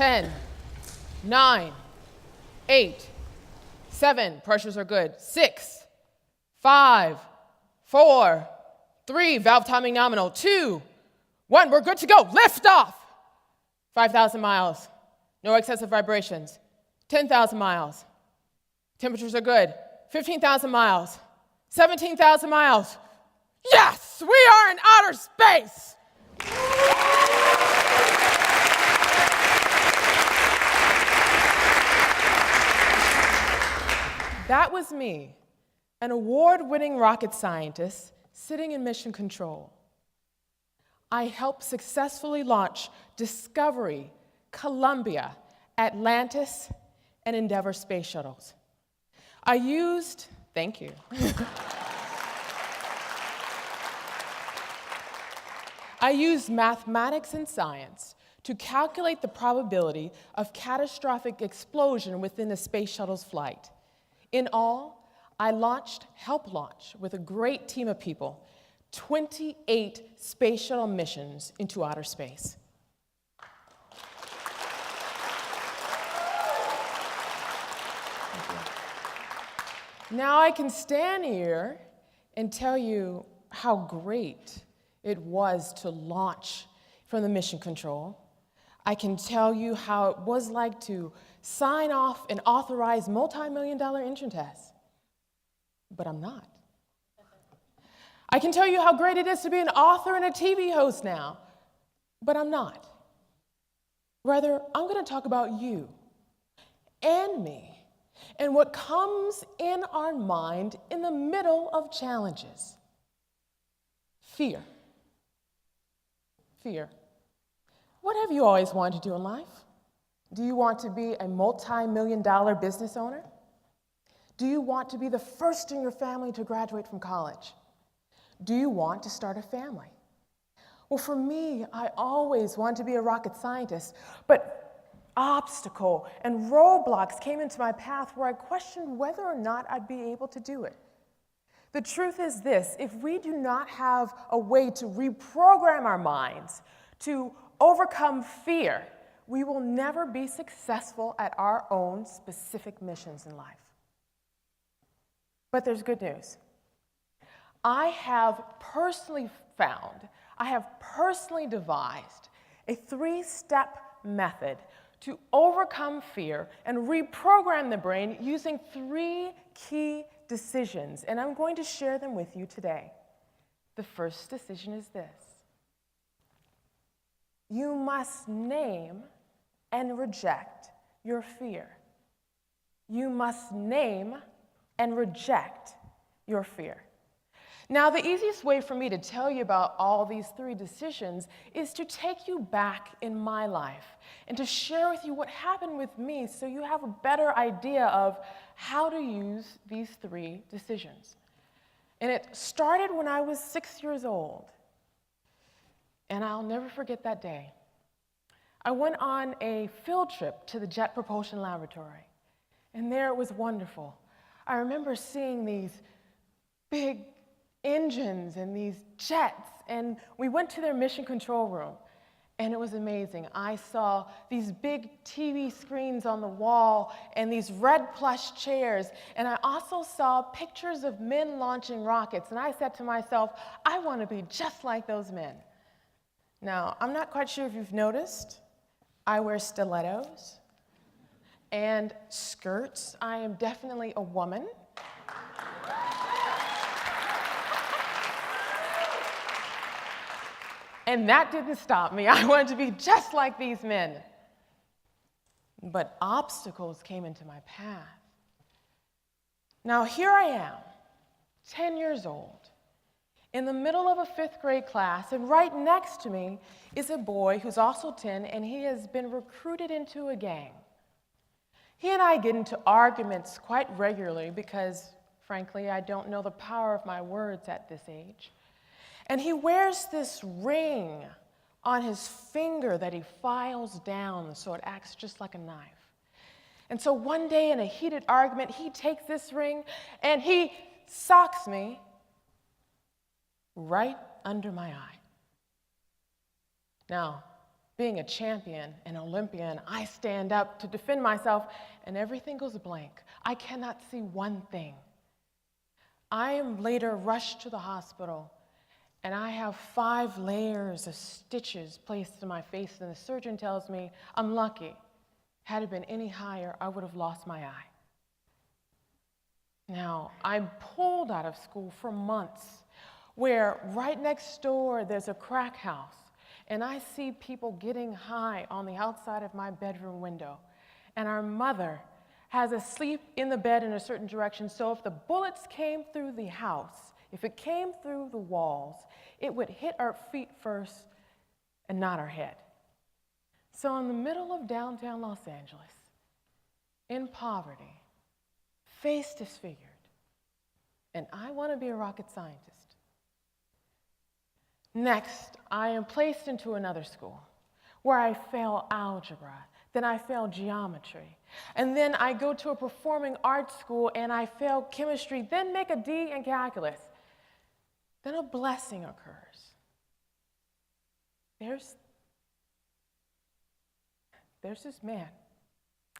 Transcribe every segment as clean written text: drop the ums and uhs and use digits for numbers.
10, 9, 8, 7, pressures are good, 6, 5, 4, 3, valve timing nominal, 2, 1, we're good to go, lift off. 5,000 miles, no excessive vibrations. 10,000 miles, temperatures are good. 15,000 miles, 17,000 miles. Yes, we are in outer space. That was me, an award-winning rocket scientist sitting in mission control. I helped successfully launch Discovery, Columbia, Atlantis, and Endeavour space shuttles. Thank you. I used mathematics and science to calculate the probability of catastrophic explosion within the space shuttle's flight. In all, I helped launch with a great team of people, 28 space shuttle missions into outer space. Now I can stand here and tell you how great it was to launch from the mission control. I can tell you how it was like to sign off and authorize multi-million-dollar engine tests. But I'm not. I can tell you how great it is to be an author and a TV host now. But I'm not. Rather, I'm going to talk about you and me and what comes in our mind in the middle of challenges. Fear. Fear. What have you always wanted to do in life? Do you want to be a multi-million-dollar business owner? Do you want to be the first in your family to graduate from college? Do you want to start a family? Well, for me, I always wanted to be a rocket scientist, but obstacle and roadblocks came into my path where I questioned whether or not I'd be able to do it. The truth is this: if we do not have a way to reprogram our minds to overcome fear, we will never be successful at our own specific missions in life. But there's good news. I have personally devised a 3-step method to overcome fear and reprogram the brain using 3 key decisions, and I'm going to share them with you today. The first decision is this: you must name and reject your fear. You must name and reject your fear. Now, the easiest way for me to tell you about all these 3 decisions is to take you back in my life and to share with you what happened with me so you have a better idea of how to use these 3 decisions. And it started when I was 6 years old, and I'll never forget that day. I went on a field trip to the Jet Propulsion Laboratory, and there it was wonderful. I remember seeing these big engines and these jets, and we went to their mission control room, and it was amazing. I saw these big TV screens on the wall and these red plush chairs, and I also saw pictures of men launching rockets, and I said to myself, I want to be just like those men. Now, I'm not quite sure if you've noticed, I wear stilettos and skirts. I am definitely a woman. And that didn't stop me. I wanted to be just like these men. But obstacles came into my path. Now here I am, 10 years old, in the middle of a 5th grade class, and right next to me is a boy who's also 10, and he has been recruited into a gang. He and I get into arguments quite regularly because, frankly, I don't know the power of my words at this age. And he wears this ring on his finger that he files down so it acts just like a knife. And so one day in a heated argument, he takes this ring and he socks me right under my eye. Now, being a champion, an Olympian, I stand up to defend myself, and everything goes blank. I cannot see one thing. I am later rushed to the hospital, and I have 5 layers of stitches placed in my face, and the surgeon tells me I'm lucky. Had it been any higher, I would have lost my eye. Now, I'm pulled out of school for months, where right next door there's a crack house, and I see people getting high on the outside of my bedroom window. And our mother has us sleep in the bed in a certain direction, so if the bullets came through the house, if it came through the walls, it would hit our feet first and not our head. So in the middle of downtown Los Angeles, in poverty, face disfigured, and I want to be a rocket scientist. Next, I am placed into another school where I fail algebra, then I fail geometry, and then I go to a performing arts school and I fail chemistry, then make a D in calculus. Then a blessing occurs. There's this man,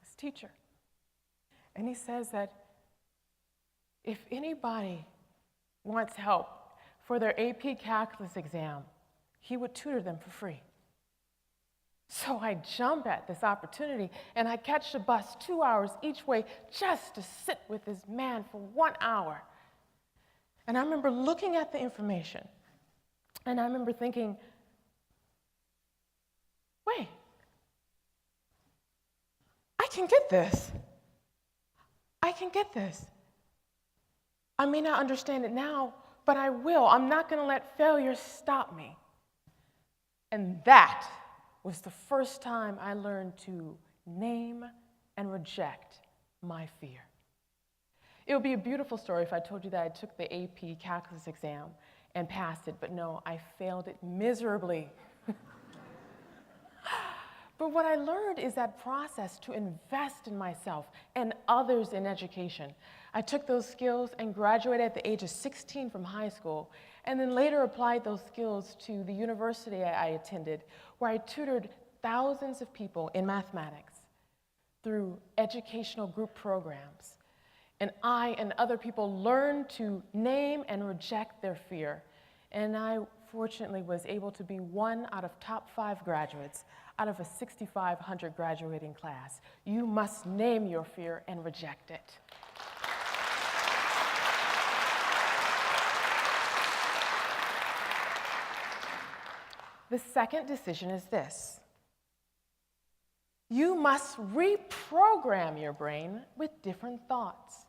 this teacher, and he says that if anybody wants help for their AP calculus exam, he would tutor them for free. So I jump at this opportunity, and I catch the bus 2 hours each way just to sit with this man for 1 hour. And I remember looking at the information, and I remember thinking, wait, I can get this. I can get this. I may not understand it now, but I will. I'm not going to let failure stop me. And that was the first time I learned to name and reject my fear. It would be a beautiful story if I told you that I took the AP calculus exam and passed it, but no, I failed it miserably. But what I learned is that process to invest in myself and others in education. I took those skills and graduated at the age of 16 from high school, and then later applied those skills to the university I attended, where I tutored thousands of people in mathematics through educational group programs. And I and other people learned to name and reject their fear. And I fortunately was able to be one out of top 5 graduates out of a 6,500 graduating class. You must name your fear and reject it. The second decision is this. You must reprogram your brain with different thoughts.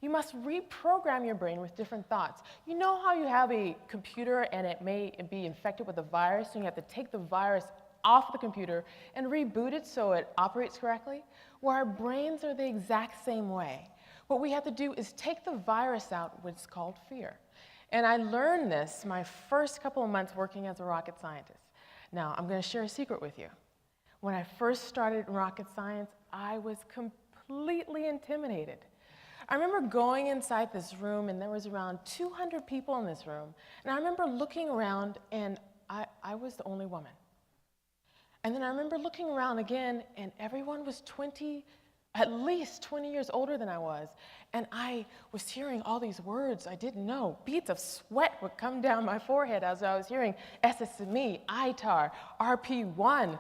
You must reprogram your brain with different thoughts. You know how you have a computer and it may be infected with a virus, and you have to take the virus off the computer and reboot it so it operates correctly? Well, our brains are the exact same way. What we have to do is take the virus out, what's called fear. And I learned this my first couple of months working as a rocket scientist. Now, I'm going to share a secret with you. When I first started in rocket science, I was completely intimidated. I remember going inside this room, and there was around 200 people in this room. And I remember looking around, and I was the only woman. And then I remember looking around again, and everyone was at least 20 years older than I was. And I was hearing all these words I didn't know. Beads of sweat would come down my forehead as I was hearing SSME, ITAR, RP1,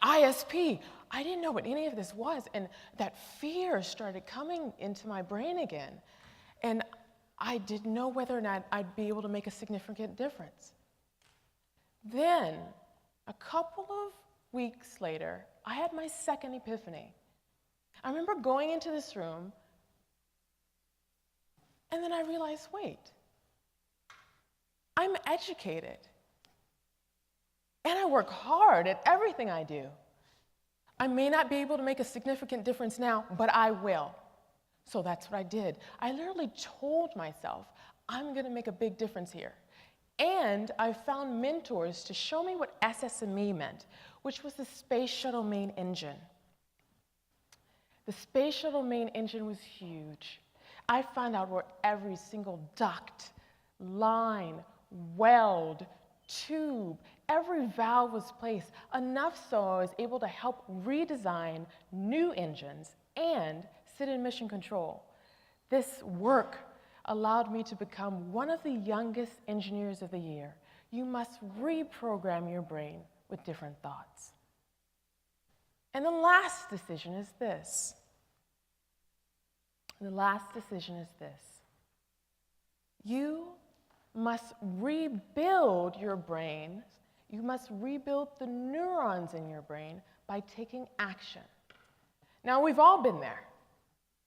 ISP. I didn't know what any of this was, and that fear started coming into my brain again. And I didn't know whether or not I'd be able to make a significant difference. Then, a couple of weeks later, I had my second epiphany. I remember going into this room, and then I realized, wait, I'm educated, and I work hard at everything I do. I may not be able to make a significant difference now, but I will. So that's what I did. I literally told myself, I'm going to make a big difference here. And I found mentors to show me what SSME meant, which was the Space Shuttle Main Engine. The Space Shuttle Main Engine was huge. I found out where every single duct, line, weld, tube, every valve was placed, enough so I was able to help redesign new engines and sit in mission control. This work allowed me to become one of the youngest engineers of the year. You must reprogram your brain with different thoughts. And the last decision is this. The last decision is this. You must rebuild your brain. You must rebuild the neurons in your brain by taking action. Now, we've all been there.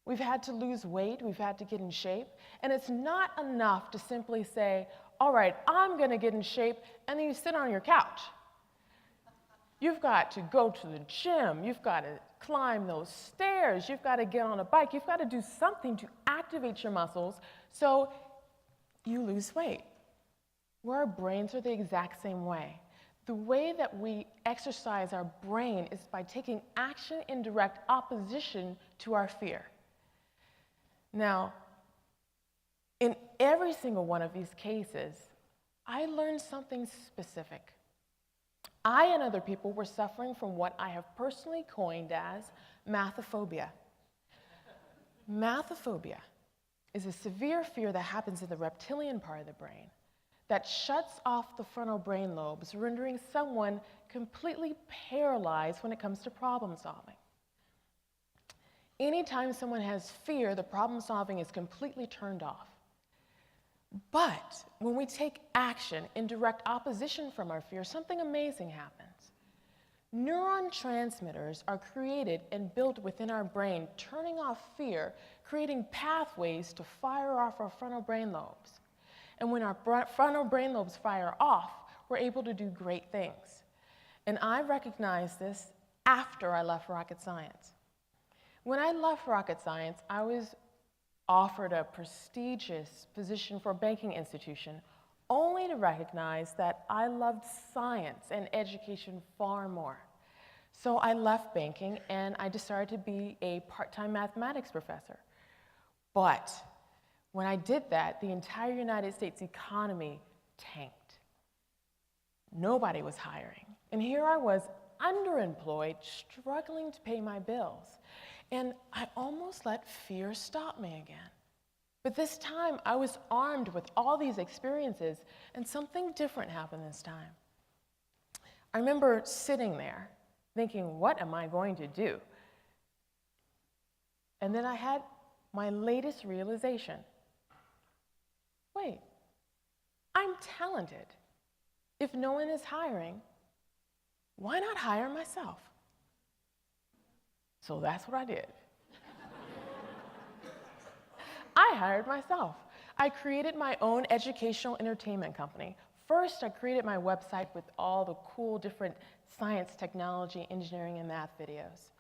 We've had to lose weight, we've had to get in shape, and it's not enough to simply say, all right, I'm gonna get in shape, and then you sit on your couch. You've got to go to the gym, you've got to climb those stairs, you've got to get on a bike, you've got to do something to activate your muscles so you lose weight. Well, our brains are the exact same way. The way that we exercise our brain is by taking action in direct opposition to our fear. Now, in every single one of these cases, I learned something specific. I and other people were suffering from what I have personally coined as mathophobia. Mathophobia is a severe fear that happens in the reptilian part of the brain that shuts off the frontal brain lobes, rendering someone completely paralyzed when it comes to problem solving. Anytime someone has fear, the problem solving is completely turned off. But when we take action in direct opposition from our fear, something amazing happens. Neuron transmitters are created and built within our brain, turning off fear, creating pathways to fire off our frontal brain lobes. And when our frontal brain lobes fire off, we're able to do great things. And I recognized this after I left rocket science. When I left rocket science, I was offered a prestigious position for a banking institution, only to recognize that I loved science and education far more. So I left banking and I decided to be a part-time mathematics professor. But when I did that, the entire United States economy tanked. Nobody was hiring. And here I was, underemployed, struggling to pay my bills. And I almost let fear stop me again. But this time, I was armed with all these experiences, and something different happened this time. I remember sitting there, thinking, what am I going to do? And then I had my latest realization. Wait, I'm talented. If no one is hiring, why not hire myself? So that's what I did. I hired myself. I created my own educational entertainment company. First, I created my website with all the cool different science, technology, engineering, and math videos.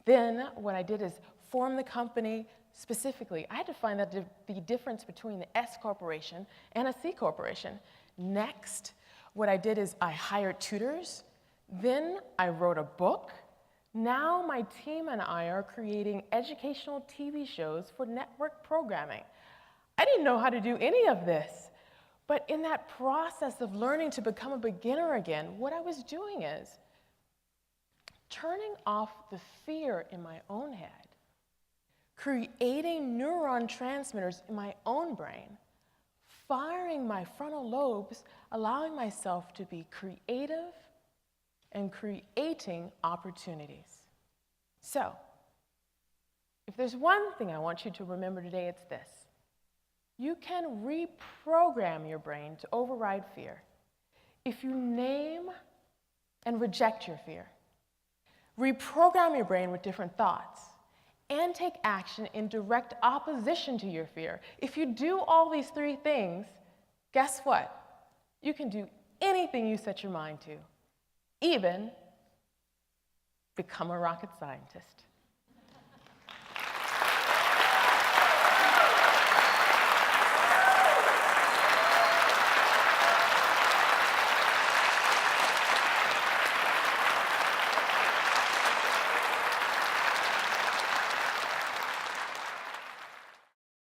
Then what I did is form the company specifically. I had to find out the difference between the S corporation and a C corporation. Next, what I did is I hired tutors. Then I wrote a book. Now my team and I are creating educational TV shows for network programming. I didn't know how to do any of this. But in that process of learning to become a beginner again, what I was doing is turning off the fear in my own head, creating neuron transmitters in my own brain, firing my frontal lobes, allowing myself to be creative and creating opportunities. So, if there's one thing I want you to remember today, it's this. You can reprogram your brain to override fear if you name and reject your fear. Reprogram your brain with different thoughts and take action in direct opposition to your fear. If you do all these three things, guess what? You can do anything you set your mind to, even become a rocket scientist.